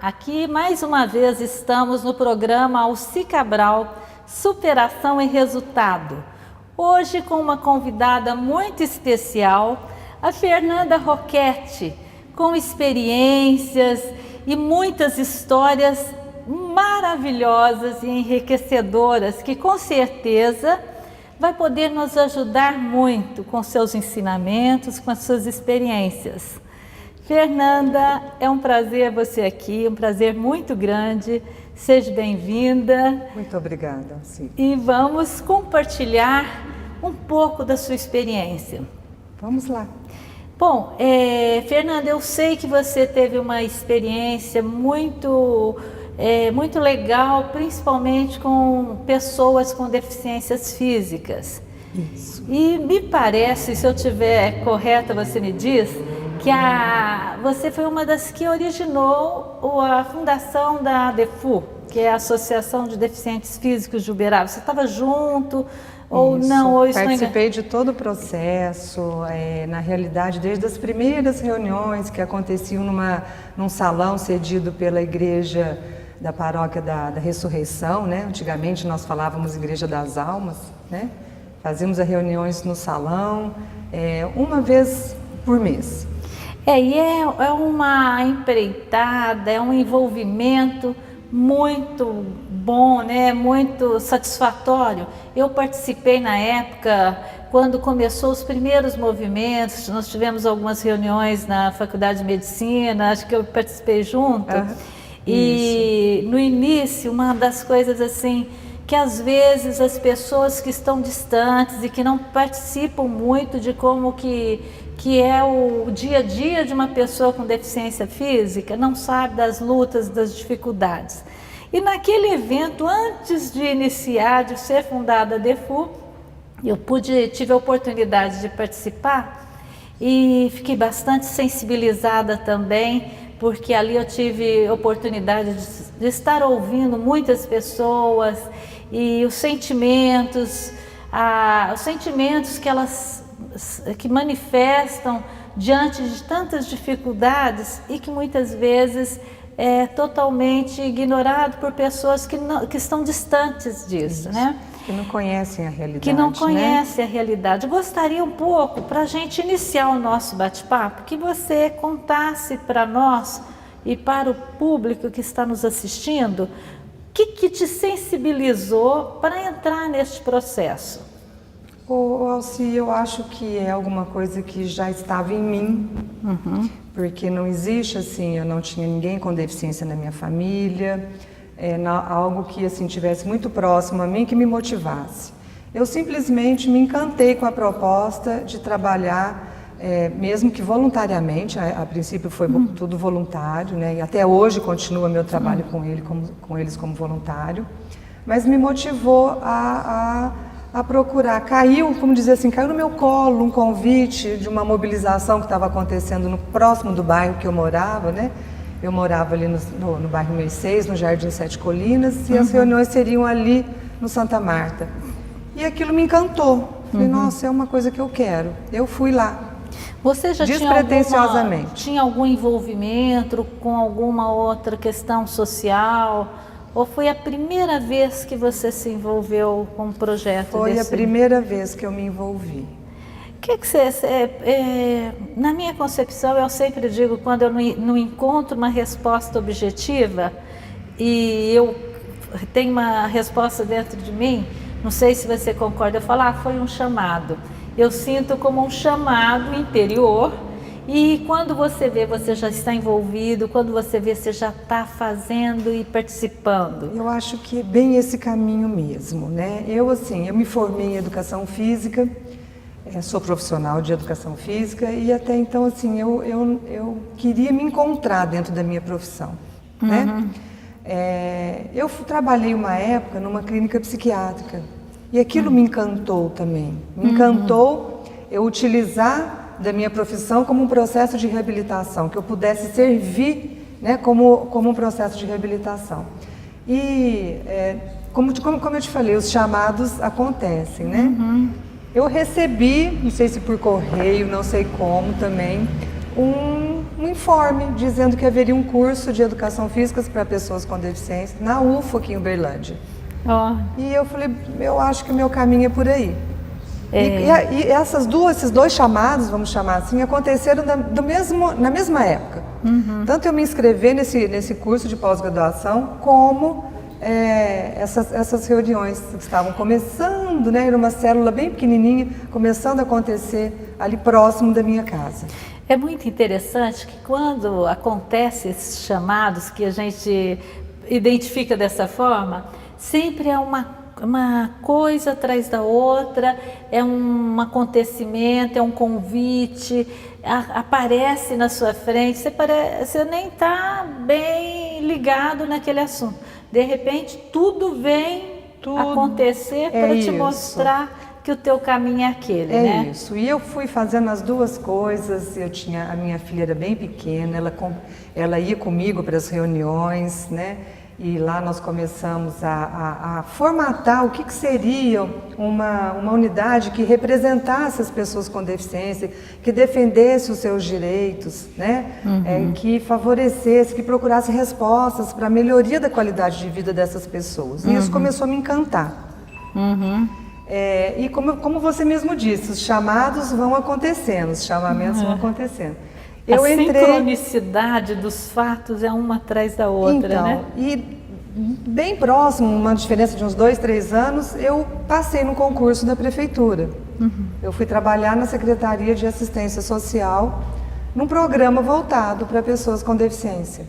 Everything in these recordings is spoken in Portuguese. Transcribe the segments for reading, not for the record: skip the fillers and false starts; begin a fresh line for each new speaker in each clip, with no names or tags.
Aqui, mais uma vez, estamos no programa Alci Cabral, Superação e Resultado. Hoje com uma convidada muito especial, a Fernanda Roquette, com experiências e muitas histórias maravilhosas e enriquecedoras, que com certeza vai poder nos ajudar muito com seus ensinamentos, com as suas experiências. Fernanda, é um prazer você aqui, um prazer muito grande. Seja bem-vinda.
Muito obrigada, Alci.
E vamos compartilhar um pouco da sua experiência.
Vamos lá.
Bom, Fernanda, eu sei que você teve uma experiência muito legal, principalmente com pessoas com deficiências físicas.
Isso.
E me parece, se eu estiver correta, você me diz, que você foi uma das que originou a fundação da ADEFU, que é a Associação de Deficientes Físicos de Uberaba. Você estava junto ou
Isso.
não? Ou
participei de todo o processo, na realidade, desde as primeiras reuniões que aconteciam num salão cedido pela igreja da paróquia da Ressurreição, né? Antigamente nós falávamos Igreja das Almas, né? Fazíamos as reuniões no salão, uma vez por mês.
E é uma empreitada, é um envolvimento muito bom, né? Muito satisfatório. Eu participei na época, quando começou os primeiros movimentos, nós tivemos algumas reuniões na Faculdade de Medicina, acho que eu participei junto. E no início, uma das coisas assim, que às vezes as pessoas que estão distantes e que não participam muito de como que é o dia a dia de uma pessoa com deficiência física, não sabe das lutas, das dificuldades. E naquele evento, antes de iniciar, de ser fundada a DEFU, eu tive a oportunidade de participar e fiquei bastante sensibilizada também, porque ali eu tive oportunidade de estar ouvindo muitas pessoas e os sentimentos que manifestam diante de tantas dificuldades e que muitas vezes é totalmente ignorado por pessoas que estão distantes disso, né?
Que não conhecem a realidade.
Que não conhecem a realidade. Gostaria um pouco, para a gente iniciar o nosso bate-papo, que você contasse para nós e para o público que está nos assistindo, o que te sensibilizou para entrar neste processo?
Alci, eu acho que é alguma coisa que já estava em mim, porque não existe assim, eu não tinha ninguém com deficiência na minha família, algo que assim tivesse muito próximo a mim, que me motivasse. Eu simplesmente me encantei com a proposta de trabalhar, mesmo que voluntariamente, a princípio foi tudo voluntário, né? E até hoje continua meu trabalho com eles como voluntário, mas me motivou a procurar, caiu no meu colo um convite de uma mobilização que estava acontecendo próximo do bairro que eu morava, né? Eu morava ali no bairro 1006, no Jardim Sete Colinas, e as reuniões seriam ali no Santa Marta. E aquilo me encantou. Falei, nossa, é uma coisa que eu quero. Eu fui lá.
Você já tinha algum envolvimento com alguma outra questão social? Ou foi a primeira vez que você se envolveu com um projeto desse?
Foi a primeira vez que eu me envolvi.
Na minha concepção, eu sempre digo, quando eu não encontro uma resposta objetiva e eu tenho uma resposta dentro de mim, não sei se você concorda, eu falo, foi um chamado. Eu sinto como um chamado interior. E quando você vê, você já está envolvido, quando você vê, você já está fazendo e participando.
Eu acho que é bem esse caminho mesmo, né? Eu me formei em Educação Física, sou profissional de Educação Física e até então, assim, eu queria me encontrar dentro da minha profissão, né? Eu trabalhei uma época numa clínica psiquiátrica e aquilo me encantou também. Me encantou eu utilizar da minha profissão como um processo de reabilitação, que eu pudesse servir, né, como um processo de reabilitação. E, como eu te falei, os chamados acontecem, né? Eu recebi, não sei se por correio, não sei como também, um informe dizendo que haveria um curso de educação física para pessoas com deficiência na UFO aqui em Uberlândia. E eu falei, eu acho que o meu caminho é por aí. E esses dois chamados, vamos chamar assim, aconteceram na mesma época. Tanto eu me inscrever nesse curso de pós-graduação, como essas reuniões que estavam começando, né? Era uma célula bem pequenininha, começando a acontecer ali próximo da minha casa.
É muito interessante que quando acontecem esses chamados que a gente identifica dessa forma, sempre é uma coisa atrás da outra, é um acontecimento, é um convite, aparece na sua frente, você nem está bem ligado naquele assunto. De repente, tudo vem acontecer para te mostrar que o teu caminho é aquele, né?
É isso. E eu fui fazendo as duas coisas. A minha filha era bem pequena, ela ia comigo para as reuniões, né? E lá nós começamos a formatar o que seria uma unidade que representasse as pessoas com deficiência, que defendesse os seus direitos, né? Que favorecesse, que procurasse respostas para a melhoria da qualidade de vida dessas pessoas. E isso começou a me encantar. E como você mesmo disse, os chamados vão acontecendo, os chamamentos vão acontecendo.
A sincronicidade dos fatos é uma atrás da outra,
então,
né?
E bem próximo, uma diferença de uns 2, 3 anos, eu passei no concurso da prefeitura. Eu fui trabalhar na Secretaria de Assistência Social, num programa voltado para pessoas com deficiência.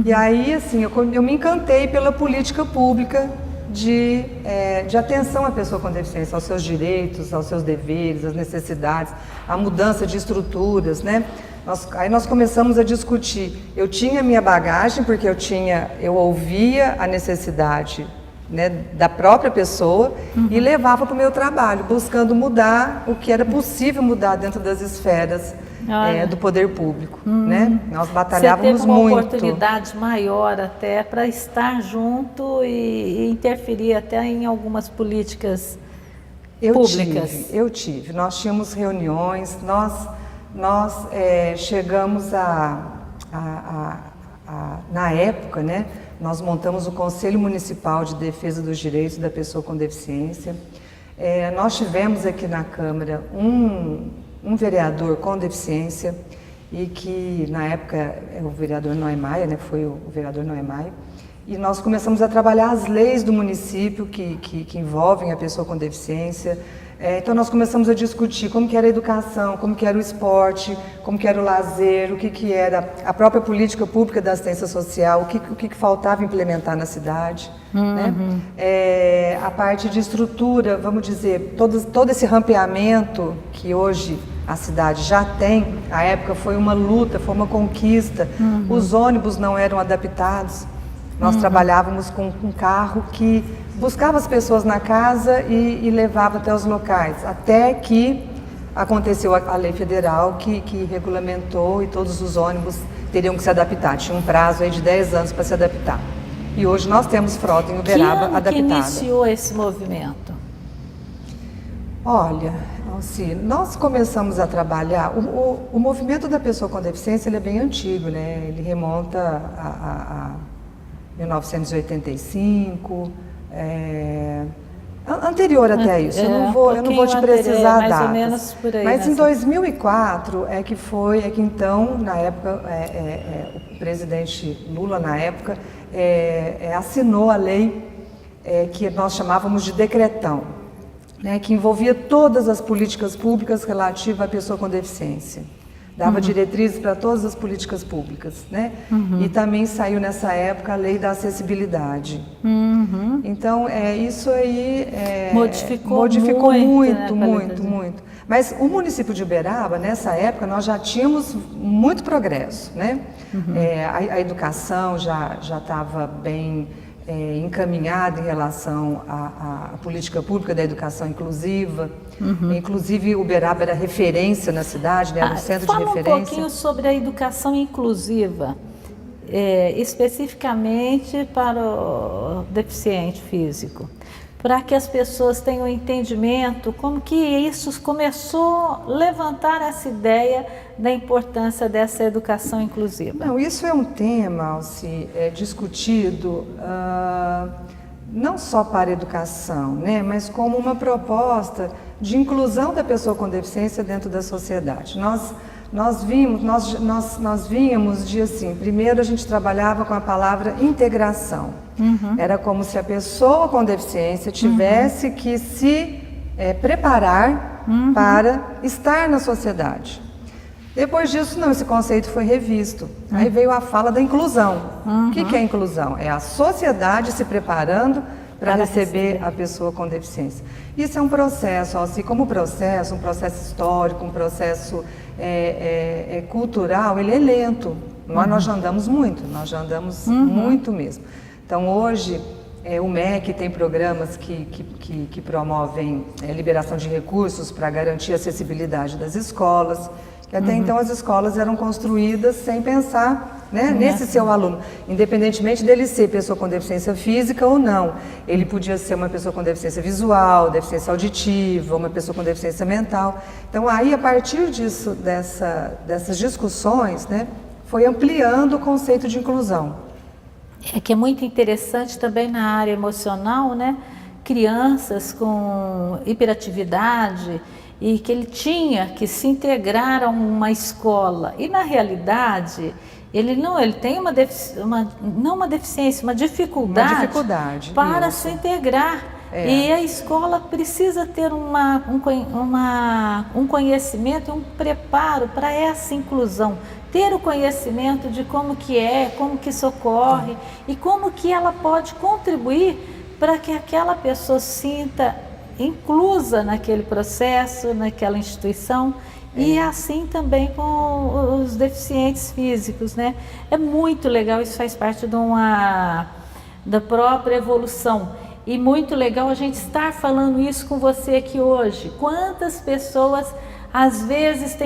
E aí, assim, eu me encantei pela política pública de atenção à pessoa com deficiência, aos seus direitos, aos seus deveres, às necessidades, à mudança de estruturas, né? Aí nós começamos a discutir. Eu tinha minha bagagem, porque eu ouvia a necessidade, né, da própria pessoa e levava para o meu trabalho, buscando mudar o que era possível mudar dentro das esferas do poder público, né? Nós batalhávamos
muito. Você teve uma
muito.
oportunidade maior até para estar junto e interferir até em algumas políticas públicas.
Eu tive. Nós tínhamos reuniões, nós chegamos na época, né, nós montamos o Conselho Municipal de Defesa dos Direitos da Pessoa com Deficiência. Nós tivemos aqui na Câmara um vereador com deficiência e que na época é o vereador Noé Maia, né, foi o vereador Noé Maia. E nós começamos a trabalhar as leis do município que envolvem a pessoa com deficiência. Então nós começamos a discutir como que era a educação, como que era o esporte, como que era o lazer, o que era a própria política pública da assistência social, o que faltava implementar na cidade, né? A parte de estrutura, vamos dizer, todo esse rampeamento que hoje a cidade já tem, à época foi uma luta, foi uma conquista, os ônibus não eram adaptados. Nós trabalhávamos com um carro que buscava as pessoas na casa e levava até os locais, até que aconteceu a lei federal que regulamentou e todos os ônibus teriam que se adaptar. Tinha um prazo aí de 10 anos para se adaptar. E hoje nós temos frota em Uberaba adaptada.
Que iniciou esse movimento?
Olha, Alci, nós começamos a trabalhar, o movimento da pessoa com deficiência ele é bem antigo, né? Ele remonta a 1985, anterior até isso, eu não vou te precisar datas,
mais ou menos por aí,
mas em 2004 é que então, na época, o presidente Lula, na época, assinou a lei que nós chamávamos de decretão, né, que envolvia todas as políticas públicas relativas à pessoa com deficiência. Dava diretrizes para todas as políticas públicas, né? E também saiu nessa época a lei da acessibilidade. Então, isso aí modificou muito. Mas o município de Uberaba, nessa época, nós já tínhamos muito progresso, né? A educação já estava bem encaminhada em relação à política pública da educação inclusiva. Inclusive, Uberaba era referência na cidade, né? Era um centro de referência.
Fala um pouquinho sobre a educação inclusiva, especificamente para o deficiente físico. para que as pessoas tenham entendimento como que isso começou a levantar essa ideia da importância dessa educação inclusiva?
Não, isso é um tema, Alci, discutido não só para a educação, né, mas como uma proposta de inclusão da pessoa com deficiência dentro da sociedade. Nós vínhamos de assim, primeiro a gente trabalhava com a palavra integração. Era como se a pessoa com deficiência tivesse que se preparar para estar na sociedade. Depois disso, não, esse conceito foi revisto. Aí veio a fala da inclusão. O que é inclusão? É a sociedade se preparando para receber a pessoa com deficiência. Isso é um processo, assim como processo, um processo histórico, um processo cultural, ele é lento. Nós já andamos muito, nós já andamos muito mesmo. Então hoje o MEC tem programas que promovem liberação de recursos para garantir a acessibilidade das escolas. Que até então as escolas eram construídas sem pensar, né, nesse seu aluno, independentemente dele ser pessoa com deficiência física ou não. Ele podia ser uma pessoa com deficiência visual, deficiência auditiva, uma pessoa com deficiência mental. Então aí, a partir disso, dessas discussões, né, foi ampliando o conceito de inclusão.
É que é muito interessante também na área emocional, né? Crianças com hiperatividade e que ele tinha que se integrar a uma escola. E na realidade, ele tem uma deficiência, uma dificuldade para se integrar. E a escola precisa ter um conhecimento, um preparo para essa inclusão. Ter o conhecimento de como que isso ocorre e como que ela pode contribuir para que aquela pessoa sinta inclusa naquele processo, naquela instituição, e assim também com os deficientes físicos, né? É muito legal, isso faz parte da própria evolução. E muito legal a gente estar falando isso com você aqui hoje. Quantas pessoas às vezes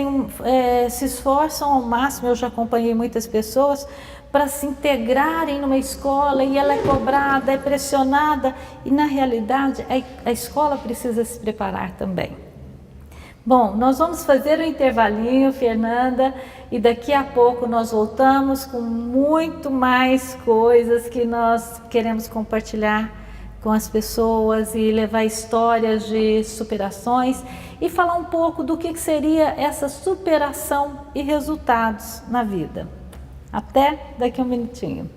se esforçam ao máximo, eu já acompanhei muitas pessoas, para se integrarem numa escola e ela é cobrada, é pressionada e na realidade a escola precisa se preparar também. Bom, nós vamos fazer um intervalinho, Fernanda, e daqui a pouco nós voltamos com muito mais coisas que nós queremos compartilhar com as pessoas e levar histórias de superações e falar um pouco do que seria essa superação e resultados na vida. Até daqui a um minutinho.